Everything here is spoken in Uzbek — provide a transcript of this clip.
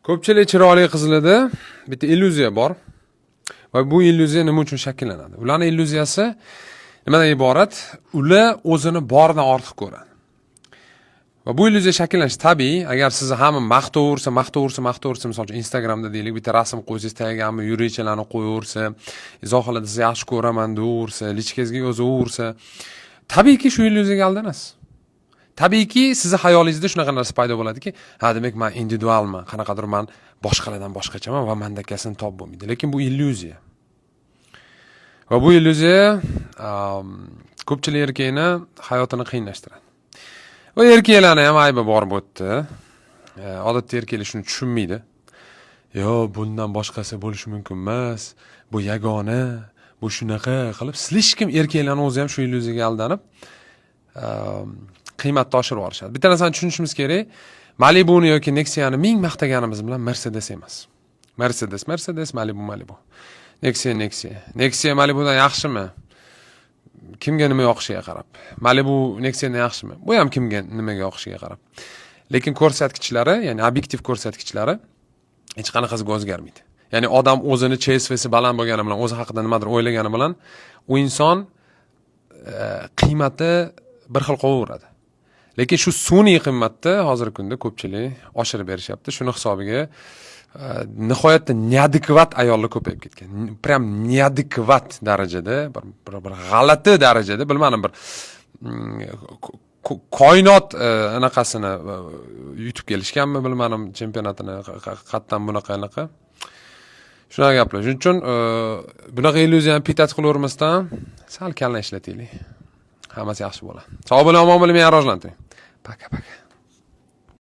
Ko'pchilik chiroyli qizlarda bitta illyuziya bor. Va bu illyuziya nima uchun shakllanadi? Ularning illyuziyasi nimadan iborat? Ular o'zini boridan ortiq ko'radi. Va bu illyuziya shakllanishi tabiiy. Agar sizni hamma maqtaversa, masalan, Instagramda deylik, bitta rasm qo'ysangiz, tagiga yurichalarni qo'yaversa, izohlarda sizni yaxshi ko'raman deyaversa, lichkangizga yozaversa, tabiiyki shu illyuziyaga aldanasiz. Tabiiyki sizni hayolingizda shunaqa narsa paydo bo'ladiki, ha demak men individualman, qanaqadir men boshqalardan boshqachaman va mendakasini top bo'lmaydi. Lekin bu illyuziya. Va bu illyuziya ko'pchilik erkakni hayotini qiyinlashtiradi. Va erkaklarni ham aybi bor bo'tdi. Odatda erkaklar shuni tushunmaydi. Yo, bundan boshqasi bo'lishi mumkin emas. Bu yagona, bu shunaqa qilib, hech kim erkaklarning o'zi ham shu illyuziyaga aldanib, qiymatni oshirib yuborishadi. Bitta narsani tushunishimiz kerak. Malibu'ni yoki Nexia'ni ming maqtaganimiz bilan Mercedes emas. Mercedes, Malibu. Nexia Malibu'dan yaxshimi? Kimga nima yoqishiga qarab. Malibu Nexia'dan yaxshimi? Bu ham kimga nimaga yoqishiga qarab. Lekin ko'rsatkichlari, ya'ni obyektiv ko'rsatkichlari hech qanaqasiga o'zgarmaydi. Ya'ni odam o'zini CSV'si baland bo'lgani bilan, o'zi haqida nimadir o'ylagani bilan, u inson qiymati bir xil qolaveradi. Lekin shu sun'iy qiymatni hozirgi kunda ko'pchilik oshirib berishyapti. Shuni hisobiga nihoyatda neadekvat ayollar ko'payib ketgan. Prям neadekvat darajada, bir g'alati darajada, bilmadim, bir koinot anaqasini yutib kelishganmi, bilmadim, chempionatini qatdan bunaqa. Shunaqa gaplar. Shuning uchun bunaqa illyuziyani pitat qilavermasdan sal kalla ishlataylik. Hammasi yaxshi bo'ladi. Sog' bo'ling, omon bo'ling, meni rivojlantiring. Paka.